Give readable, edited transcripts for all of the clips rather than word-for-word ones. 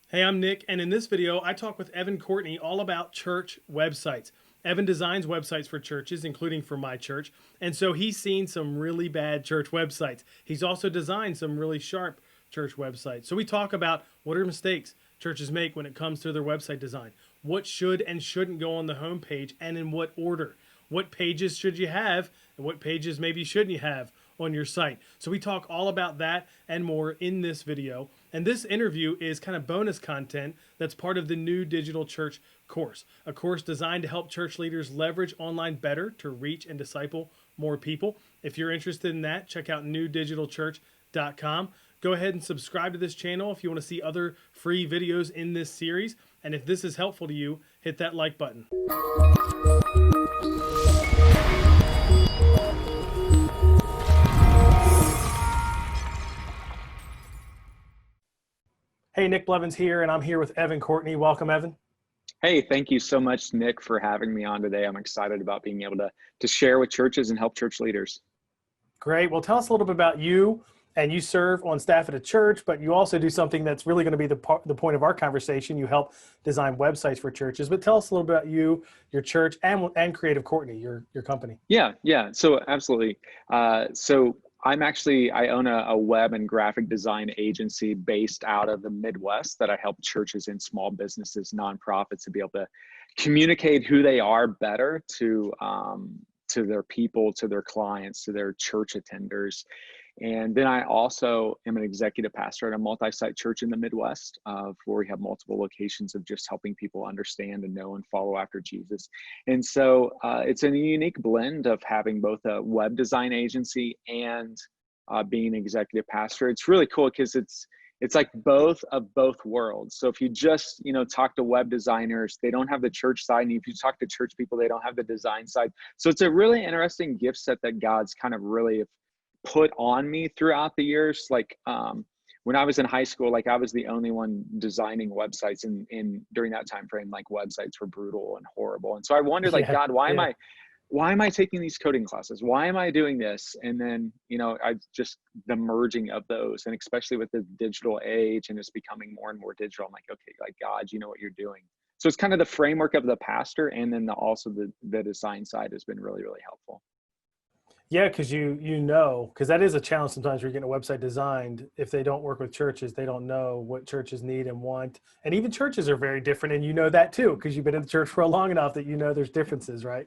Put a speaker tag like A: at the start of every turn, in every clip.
A: Hey, I'm Nick, and in this video, I talk with Evan Courtney all about church websites. Evan designs websites for churches, including for my church, and so he's seen some really bad church websites. He's also designed some really sharp church websites. So we talk about what are mistakes churches make when it comes to their website design, what should and shouldn't go on the homepage, and in what order. What pages should you have, and what pages maybe shouldn't you have on your site. So we talk all about that and more in this video. And this interview is kind of bonus content that's part of the New Digital Church course, a course designed to help church leaders leverage online better to reach and disciple more people. If you're interested in that, check out newdigitalchurch.com. Go ahead and subscribe to this channel if you want to see other free videos in this series. And if this is helpful to you, hit that like button. Hey, Nick Blevins here, and I'm here with Evan Courtney. Welcome, Evan.
B: Hey, thank you so much, Nick, for having me on today. I'm excited about being able to share with churches and help church leaders.
A: Great. Well, tell us a little bit about you. And you serve on staff at a church, but you also do something that's really going to be the point of our conversation. You help design websites for churches. But tell us a little bit about you, your church, and Creative Courtney, your company.
B: Yeah. So absolutely. So I own a web and graphic design agency based out of the Midwest that I help churches and small businesses, nonprofits to be able to communicate who they are better to their people, to their clients, to their church attenders. And then I also am an executive pastor at a multi-site church in the Midwest, where we have multiple locations of just helping people understand and know and follow after Jesus. And so it's a unique blend of having both a web design agency and being an executive pastor. It's really cool because it's like both of both worlds. So if you just, talk to web designers, they don't have the church side. And if you talk to church people, they don't have the design side. So it's a really interesting gift set that God's kind of really put on me throughout the years. Like when I was in high school, like I was the only one designing websites, and during that time frame, like websites were brutal and horrible. And so I wondered, like, God, why am I taking these coding classes? Why am I doing this? And then, I just the merging of those, and especially with the digital age and it's becoming more and more digital, I'm like, okay, like God, you know what you're doing. So it's kind of the framework of the pastor, and then also the design side has been really, really helpful.
A: Yeah, because because that is a challenge sometimes when you're getting a website designed. If they don't work with churches, they don't know what churches need and want. And even churches are very different, and you know that too, because you've been in the church for long enough that you know there's differences, right?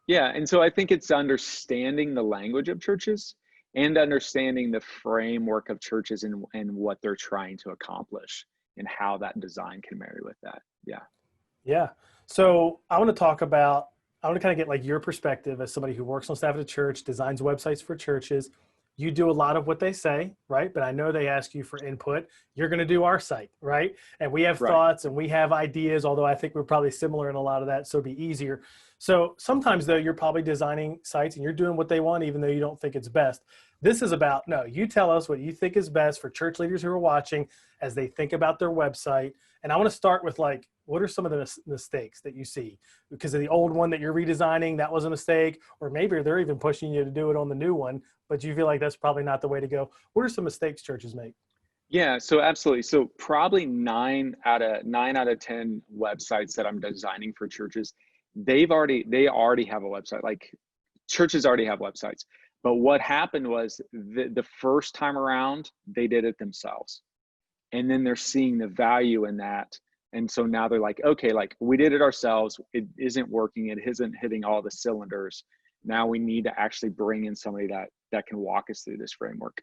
B: Yeah, and so I think it's understanding the language of churches and understanding the framework of churches and what they're trying to accomplish and how that design can marry with that. Yeah.
A: Yeah. So I want to kind of get like your perspective as somebody who works on staff at a church, designs websites for churches. You do a lot of what they say, right? But I know they ask you for input. You're going to do our site, right? And we have
B: Right.
A: thoughts and we have ideas, although I think we're probably similar in a lot of that, so it'd be easier. So sometimes though, you're probably designing sites and you're doing what they want, even though you don't think it's best. This is about, no, you tell us what you think is best for church leaders who are watching as they think about their website. And I want to start with like, what are some of the mistakes that you see? Because of the old one that you're redesigning, that was a mistake, or maybe they're even pushing you to do it on the new one, but you feel like that's probably not the way to go. What are some mistakes churches make?
B: Yeah, so absolutely. So probably 9 out of 10 websites that I'm designing for churches, they already have a website. Like churches already have websites. But what happened was the first time around, they did it themselves. And then they're seeing the value in that. And so now they're like, okay, like we did it ourselves. It isn't working. It isn't hitting all the cylinders. Now we need to actually bring in somebody that can walk us through this framework,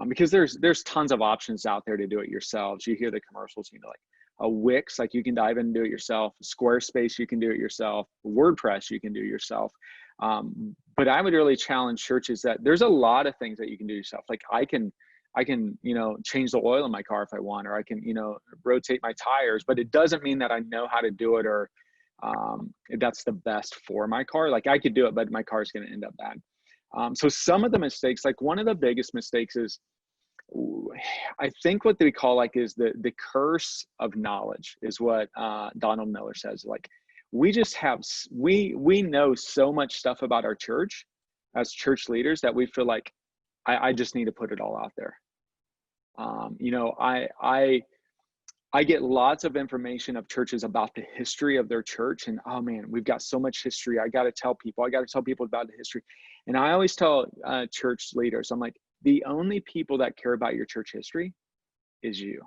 B: because there's tons of options out there to do it yourselves. You hear the commercials, like a Wix, like you can dive in and do it yourself. Squarespace, you can do it yourself. WordPress, you can do yourself. But I would really challenge churches that there's a lot of things that you can do yourself. Like I can, change the oil in my car if I want, or I can, rotate my tires, but it doesn't mean that I know how to do it, or that's the best for my car. Like I could do it, but my car is going to end up bad. So some of the mistakes, like one of the biggest mistakes is, I think what they call like is the curse of knowledge is what Donald Miller says. Like we just have, we know so much stuff about our church as church leaders that we feel like I just need to put it all out there. I get lots of information of churches about the history of their church. And oh man, we've got so much history. I got to tell people about the history. And I always tell church leaders, I'm like, the only people that care about your church history is you.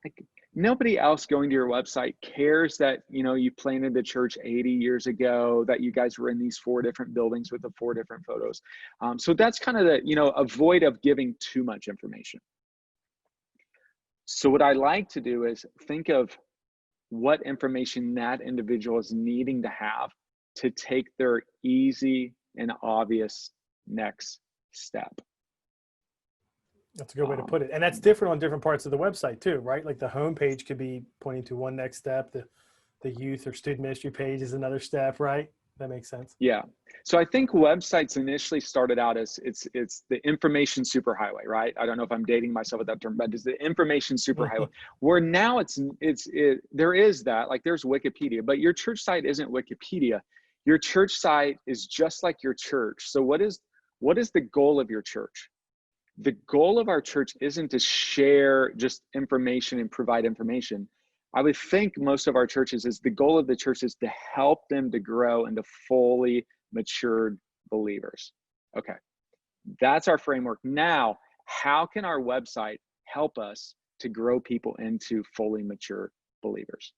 B: Like, nobody else going to your website cares that, you planted the church 80 years ago, that you guys were in these 4 different buildings with the 4 different photos. So that's kind of the, avoid of giving too much information. So what I like to do is think of what information that individual is needing to have to take their easy and obvious next step.
A: That's a good way to put it. And that's different on different parts of the website too, right? Like the homepage could be pointing to one next step. The youth or student ministry page is another step, right? That makes sense.
B: Yeah. So I think websites initially started out as it's the information superhighway, right? I don't know if I'm dating myself with that term, but it's the information superhighway. Where now there is that, like there's Wikipedia, but your church site isn't Wikipedia. Your church site is just like your church. So what is the goal of your church? The goal of our church isn't to share just information and provide information. I would think most of our churches is the goal of the church is to help them to grow into fully matured believers. Okay, that's our framework. Now, how can our website help us to grow people into fully mature believers?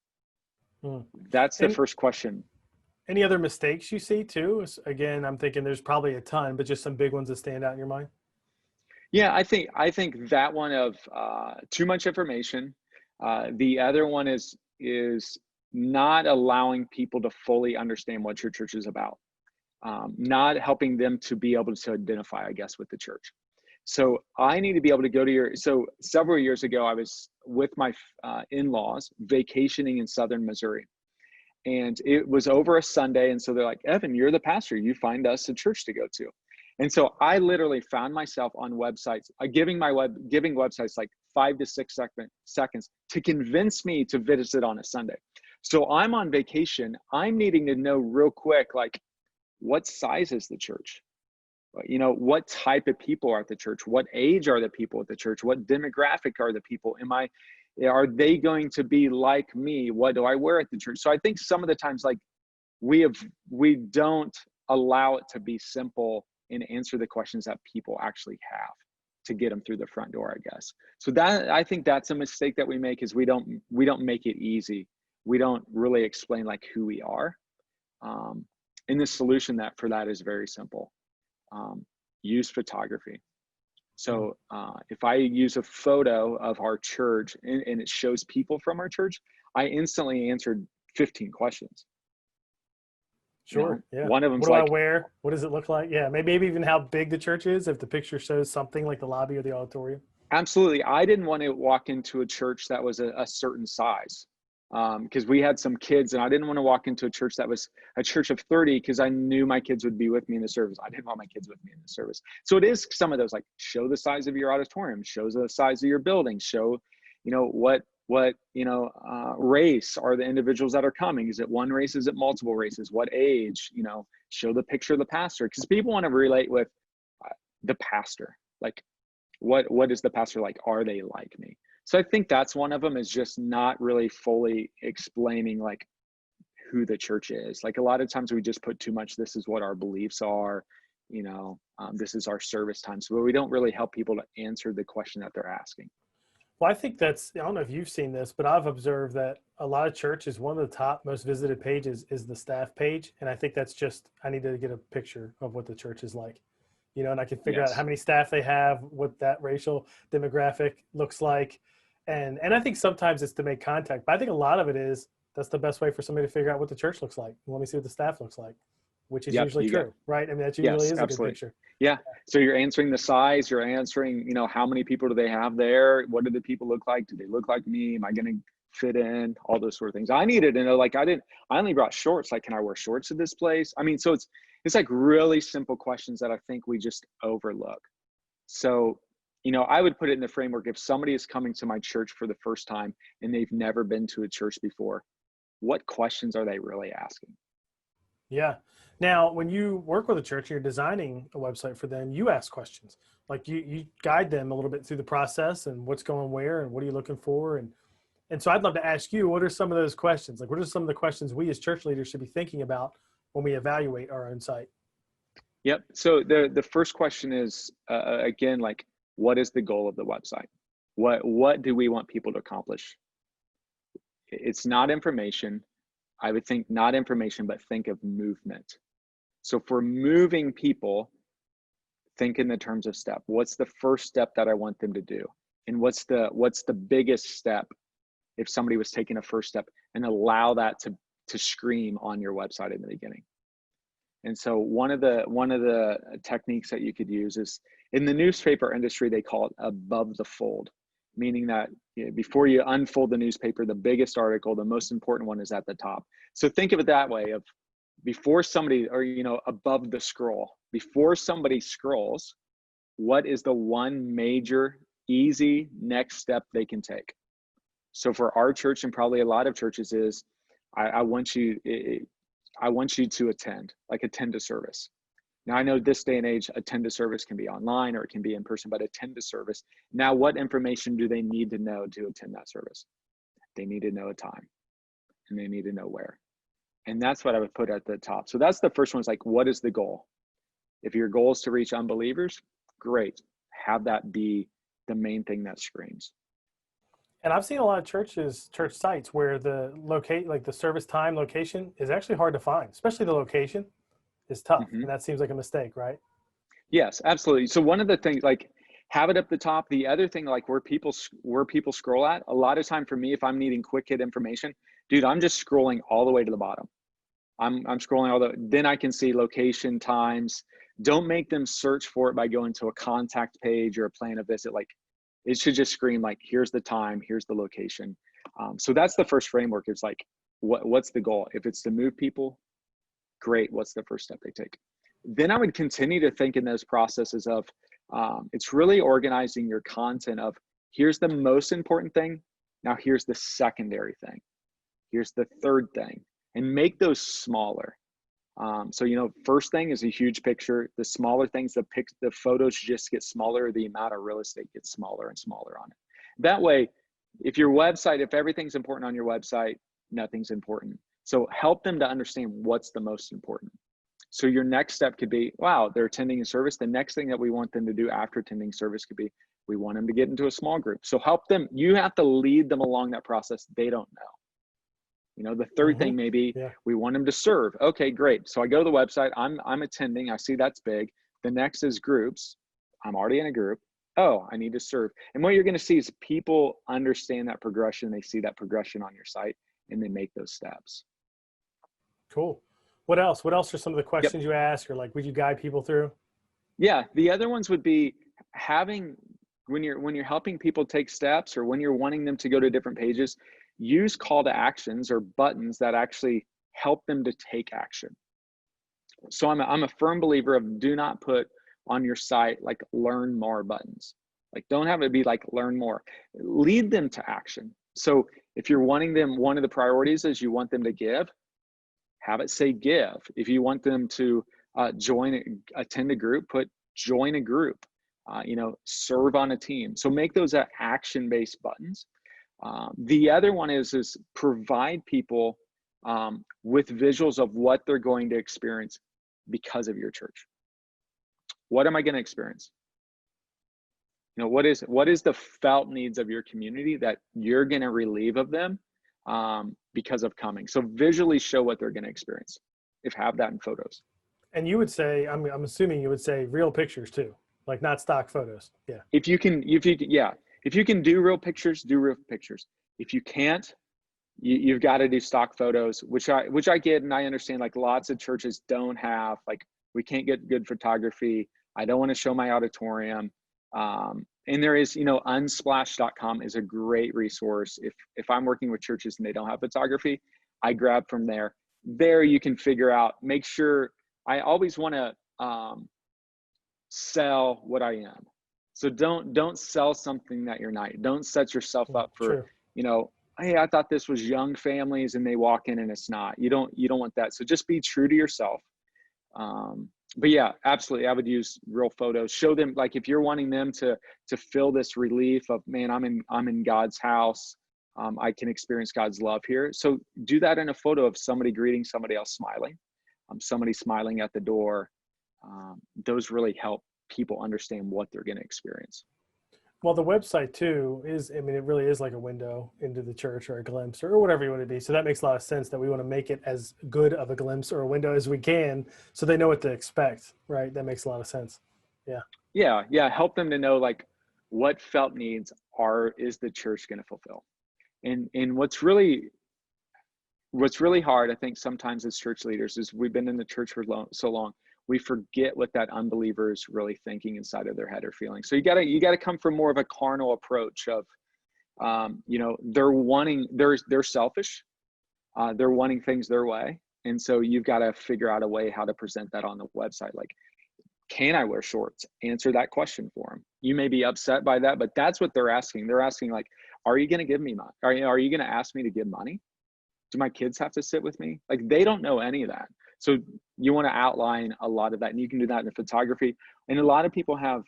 B: That's the first question.
A: Any other mistakes you see too? Again, I'm thinking there's probably a ton, but just some big ones that stand out in your mind.
B: Yeah, I think that one of too much information. The other one is not allowing people to fully understand what your church is about, not helping them to be able to identify, I guess, with the church. So I need to be able to go to so several years ago, I was with my in-laws vacationing in southern Missouri. And it was over a Sunday. And so they're like, Evan, you're the pastor. You find us a church to go to. And so I literally found myself on websites, giving websites like 5 to 6 seconds to convince me to visit on a Sunday. So I'm on vacation. I'm needing to know real quick, like, what size is the church? What type of people are at the church? What age are the people at the church? What demographic are the people? Are they going to be like me? What do I wear at the church? So I think some of the times, like, we don't allow it to be simple and answer the questions that people actually have to get them through the front door, I guess. So I think that's a mistake that we make, is we don't make it easy. We don't really explain like who we are. And the solution for that is very simple. Use photography. So if I use a photo of our church and it shows people from our church, I instantly answered 15 questions.
A: Sure. Yeah.
B: One of them's
A: what do I wear? What does it look like? Yeah. Maybe even how big the church is, if the picture shows something like the lobby or the auditorium.
B: Absolutely. I didn't want to walk into a church that was a certain size, because we had some kids, and I didn't want to walk into a church that was a church of 30 because I knew my kids would be with me in the service. I didn't want my kids with me in the service. So it is some of those, like, show the size of your auditorium, show the size of your building, show, what race are the individuals that are coming? Is it one race? Is it multiple races? What age? Show the picture of the pastor, because people want to relate with the pastor. Like, what is the pastor like? Are they like me? So I think that's one of them, is just not really fully explaining like who the church is. Like, a lot of times we just put too much, this is what our beliefs are, this is our service time. So we don't really help people to answer the question that they're asking.
A: Well, I think I don't know if you've seen this, but I've observed that a lot of churches, one of the top most visited pages is the staff page. And I think that's just, I need to get a picture of what the church is like, and I can figure out how many staff they have, what that racial demographic looks like. And I think sometimes it's to make contact, but I think a lot of it is, that's the best way for somebody to figure out what the church looks like. Let me see what the staff looks like, which is usually true, right? I mean, that usually is a good picture.
B: Yeah. So you're answering the size, you're answering, how many people do they have there? What do the people look like? Do they look like me? Am I going to fit in? All those sort of things. I needed to know, like, I only brought shorts. Like, can I wear shorts to this place? I mean, so it's like really simple questions that I think we just overlook. So, I would put it in the framework, if somebody is coming to my church for the first time and they've never been to a church before, what questions are they really asking?
A: Yeah. Now, when you work with a church and you're designing a website for them, you ask questions. Like, you guide them a little bit through the process and what's going where and what are you looking for. And And so I'd love to ask you, what are some of those questions? Like, what are some of the questions we as church leaders should be thinking about when we evaluate our own site?
B: Yep. So the first question is again, like, what is the goal of the website? What do we want people to accomplish? It's not information. I would think not information, but think of movement. So for moving people, think in the terms of step. What's the first step that I want them to do? And what's the biggest step if somebody was taking a first step, and allow that to scream on your website in the beginning. And so one of the techniques that you could use is, in the newspaper industry, they call it above the fold, meaning that, you know, before you unfold the newspaper, the biggest article, the most important one, is at the top. So think of it that way, of before somebody, or, you know, above the scroll, before somebody scrolls, what is the one major, easy next step they can take? So for our church, and probably a lot of churches, is I want you to attend a service. Now, I know this day and age, attend a service can be online or it can be in person, but attend a service. Now, what information do they need to know to attend that service? They need to know a time, and they need to know where. And that's what I would put at the top. So that's the first one, is like, what is the goal? If your goal is to reach unbelievers, great. Have that be the main thing that screams.
A: And I've seen a lot of church sites where the the service time location is actually hard to find, especially the location is tough.
B: Mm-hmm.
A: And that seems like a mistake, right?
B: Yes, absolutely. So one of the things, like, have it up the top. The other thing, like, where people scroll at, a lot of time for me, if I'm needing quick hit information, dude, I'm just scrolling all the way to the bottom. I'm scrolling then I can see location, times. Don't make them search for it by going to a contact page or a plan a visit. Like, it should just scream, like, here's the time, here's the location. So that's the first framework. It's like, what's the goal? If it's to move people, great. What's the first step they take? Then I would continue to think in those processes of, it's really organizing your content of, here's the most important thing. Now here's the secondary thing. Here's the third thing, and make those smaller. So, you know, first thing is a huge picture. The smaller things, the photos just get smaller. The amount of real estate gets smaller and smaller on it. That way, if everything's important on your website, nothing's important. So help them to understand what's the most important. So your next step could be, wow, they're attending a service. The next thing that we want them to do after attending service could be, we want them to get into a small group. So help them. You have to lead them along that process. They don't know. You know, the third thing maybe, we want them to serve. Okay, great. So I go to the website, I'm attending, I see that's big. The next is groups. I'm already in a group. Oh, I need to serve. And what you're going to see is people understand that progression. They see that progression on your site, and they make those steps.
A: Cool. What else? What else are some of the questions you ask, or like, would you guide people through?
B: Yeah, the other ones would be having, when you're helping people take steps, or when you're wanting them to go to different pages, use call to actions or buttons that actually help them to take action. So I'm a firm believer of, do not put on your site like learn more buttons. Like, don't have it be like learn more. Lead them to action. So if you're wanting them, one of the priorities is you want them to give, have it say give. If you want them to attend a group, put join a group, serve on a team. So make those action-based buttons. The other one is provide people with visuals of what they're going to experience because of your church. What am I going to experience? You know, what is the felt needs of your community that you're going to relieve of them because of coming? So visually show what they're going to experience. Have that in photos.
A: And you would say, I'm assuming you would say real pictures too, like not stock photos. Yeah.
B: If you can do real pictures, do real pictures. If you can't, you've got to do stock photos, which I get, and I understand. Like, lots of churches don't have, like, we can't get good photography. I don't want to show my auditorium. And there is, unsplash.com is a great resource. If I'm working with churches and they don't have photography, I grab from there. There you can figure out, make sure. I always want to sell what I am. So don't sell something that you're not. Don't set yourself up for, hey, I thought this was young families and they walk in and it's not. You don't want that. So just be true to yourself. But yeah, absolutely. I would use real photos. Show them, like, if you're wanting them to feel this relief of, man, I'm in God's house. I can experience God's love here. So do that in a photo of somebody greeting somebody else smiling, somebody smiling at the door. Those really help people understand what they're going to experience.
A: Well, the website too is, I mean, it really is like a window into the church or a glimpse or whatever you want to be. So that makes a lot of sense that we want to make it as good of a glimpse or a window as we can so they know what to expect, right? That makes a lot of sense. Yeah.
B: Yeah. Help them to know like what felt needs is the church going to fulfill. And what's really hard, I think, sometimes as church leaders is we've been in the church for so long, we forget what that unbeliever is really thinking inside of their head or feeling. So you gotta come from more of a carnal approach of, they're selfish, they're wanting things their way, and so you've got to figure out a way how to present that on the website. Like, can I wear shorts? Answer that question for them. You may be upset by that, but that's what they're asking. They're asking like, are you going to give me money? Are you going to ask me to give money? Do my kids have to sit with me? Like, they don't know any of that. So you want to outline a lot of that, and you can do that in the photography. And a lot of people have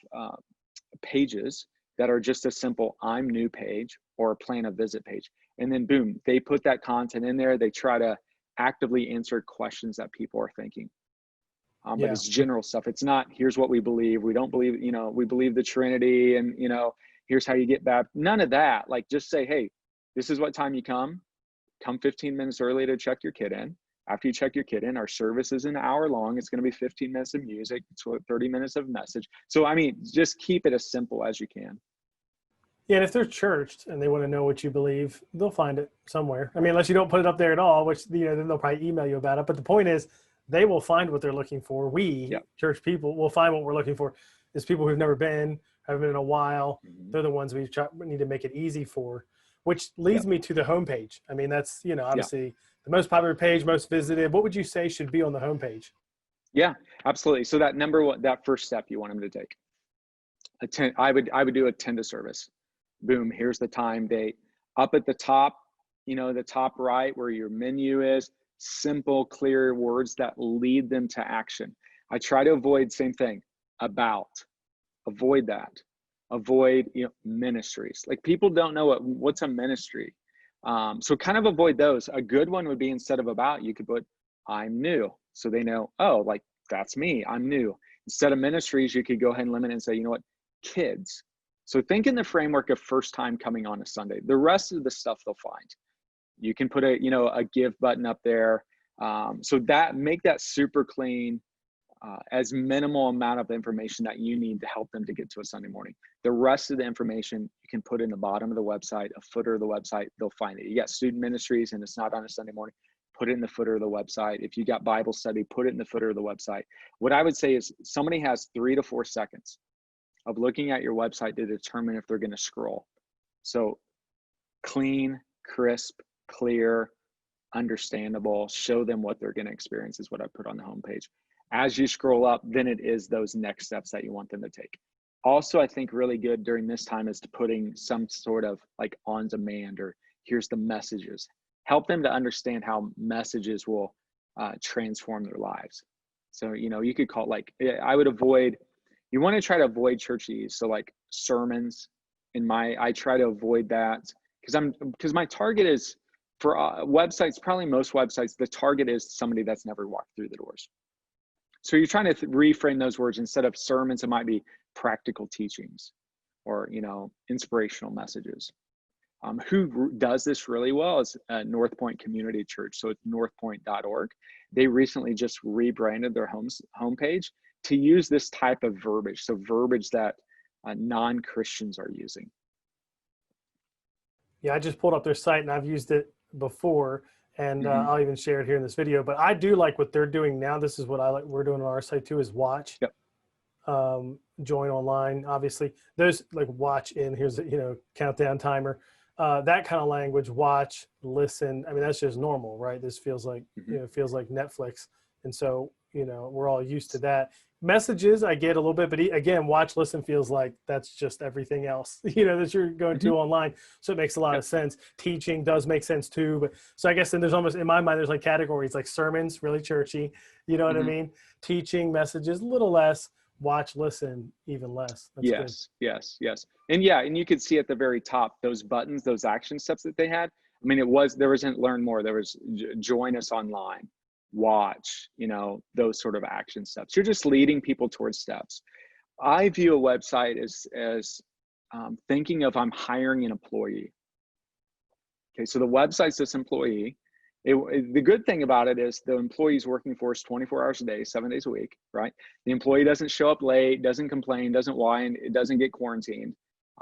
B: pages that are just a simple I'm new page or plan a visit page. And then boom, they put that content in there. They try to actively answer questions that people are thinking. But it's general stuff. It's not, here's what we believe. We don't believe, we believe the Trinity, and, here's how you get baptized. None of that. Like, just say, hey, this is what time you come 15 minutes early to check your kid in. After you check your kid in, our service is an hour long. It's going to be 15 minutes of music, 30 minutes of message. So, I mean, just keep it as simple as you can.
A: Yeah, and if they're churched and they want to know what you believe, they'll find it somewhere. I mean, unless you don't put it up there at all, which, then they'll probably email you about it. But the point is, they will find what they're looking for. We, church people, will find what we're looking for. It's people who've never been, haven't been in a while.
B: Mm-hmm.
A: They're the ones we need to make it easy for, which leads me to the homepage. I mean, that's, obviously the most popular page, most visited. What would you say should be on the homepage?
B: Yeah, absolutely. So that first step you want them to take. I would do attend a service. Boom, here's the time, date. Up at the top, the top right where your menu is, simple, clear words that lead them to action. I try to avoid same thing, avoid that. Avoid, ministries. Like, people don't know what's a ministry. So kind of avoid those. A good one would be, instead of about, you could put I'm new. So they know, oh, like, that's me, I'm new. Instead of ministries, you could go ahead and limit and say, you know what, kids. So think in the framework of first time coming on a Sunday. The rest of the stuff they'll find. You can put a give button up there. So make that super clean, as minimal amount of information that you need to help them to get to a Sunday morning. The rest of the information you can put in the bottom of the website, a footer of the website, they'll find it. You got student ministries and it's not on a Sunday morning, put it in the footer of the website. If you got Bible study, put it in the footer of the website. What I would say is somebody has 3 to 4 seconds of looking at your website to determine if they're going to scroll. So clean, crisp, clear, understandable, show them what they're going to experience is what I put on the homepage. As you scroll up, then it is those next steps that you want them to take. Also, I think really good during this time is putting some sort of like on demand, or here's the messages. Help them to understand how messages will transform their lives. So, you could call you want to try to avoid churchy. So like sermons I try to avoid that because my target is for websites, probably most websites, the target is somebody that's never walked through the doors. So you're trying to reframe those words. Instead of sermons, it might be practical teachings or, inspirational messages. Who does this really well is North Point Community Church. So it's northpoint.org. They recently just rebranded their homepage to use this type of verbiage. So verbiage that non-Christians are using.
A: Yeah, I just pulled up their site and I've used it before, and I'll even share it here in this video. But I do like what they're doing now. This is what we're doing on our site too, is watch.
B: Yep.
A: Join online. Obviously, there's like watch in. Here's countdown timer. That kind of language. Watch, listen. I mean, that's just normal, right? This feels like feels like Netflix, and so we're all used to that. Messages I get a little bit, but again, watch, listen feels like that's just everything else, that you're going to online. So it makes a lot of sense. Teaching does make sense too. But so I guess then there's almost, in my mind, there's like categories like sermons, really churchy, you know what I mean? Teaching, messages, a little less. watch, listen even less. That's good.
B: Yes. And and you could see at the very top, those buttons, those action steps that they had. I mean, there wasn't learn more. There was join us online, watch, those sort of action steps. You're just leading people towards steps. I view a website as thinking of I'm hiring an employee. Okay, so the website's this employee. The good thing about it is the employee's working for us 24 hours a day, 7 days a week, right? The employee doesn't show up late, doesn't complain, doesn't whine, it doesn't get quarantined.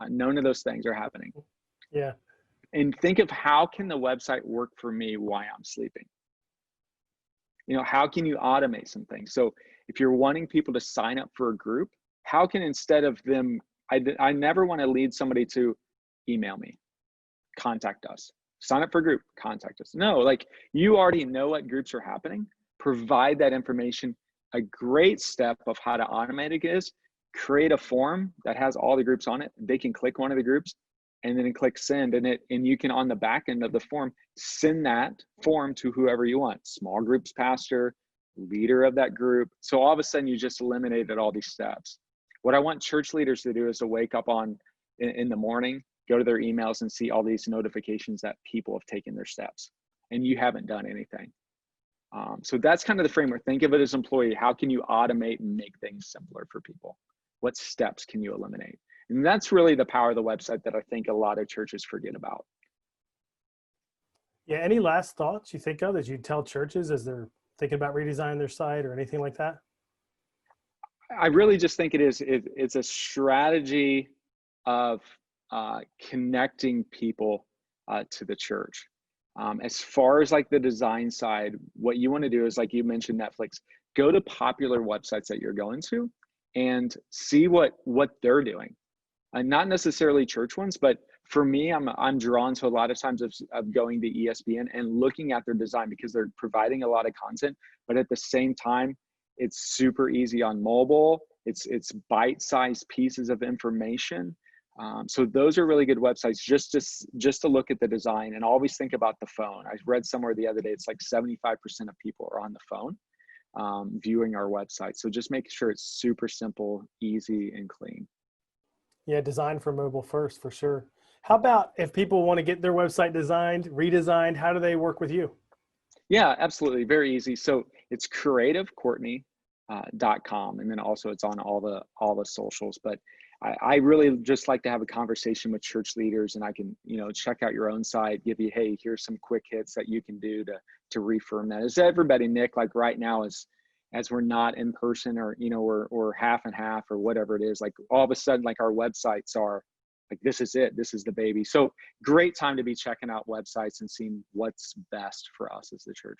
B: None of those things are happening.
A: Yeah.
B: And think of how can the website work for me while I'm sleeping? How can you automate some things? So if you're wanting people to sign up for a group, how can instead of them, I never want to lead somebody to email me, contact us, sign up for a group, contact us. No, like you already know what groups are happening, provide that information. A great step of how to automate it is create a form that has all the groups on it. They can click one of the groups and then click send, and you can, on the back end of the form, send that form to whoever you want, small groups pastor, leader of that group. So all of a sudden you just eliminated all these steps. What I want church leaders to do is to wake up in the morning, go to their emails and see all these notifications that people have taken their steps and you haven't done anything. So that's kind of the framework. Think of it as employee. How can you automate and make things simpler for people? What steps can you eliminate? And that's really the power of the website that I think a lot of churches forget about.
A: Yeah. Any last thoughts you think of that you'd tell churches as they're thinking about redesigning their site or anything like that?
B: I really just think it's a strategy of connecting people to the church. As far as like the design side, what you want to do is, like you mentioned, Netflix, go to popular websites that you're going to and see what they're doing. And not necessarily church ones, but for me, I'm drawn to a lot of times of going to ESPN and looking at their design because they're providing a lot of content, but at the same time, it's super easy on mobile. It's bite-sized pieces of information. So those are really good websites just to look at the design, and always think about the phone. I read somewhere the other day, it's like 75% of people are on the phone viewing our website. So just make sure it's super simple, easy, and clean.
A: Yeah, design for mobile first, for sure. How about if people want to get their website redesigned, how do they work with you?
B: Yeah, absolutely. Very easy. So it's creativecourtney.com. And then also it's on all the socials. But I really just like to have a conversation with church leaders, and I can, check out your own site, give you, hey, here's some quick hits that you can do to refirm that. As everybody, Nick, like right now, as we're not in person, or, or half and half or whatever it is, like all of a sudden, like our websites are like, this is it, this is the baby. So great time to be checking out websites and seeing what's best for us as the church.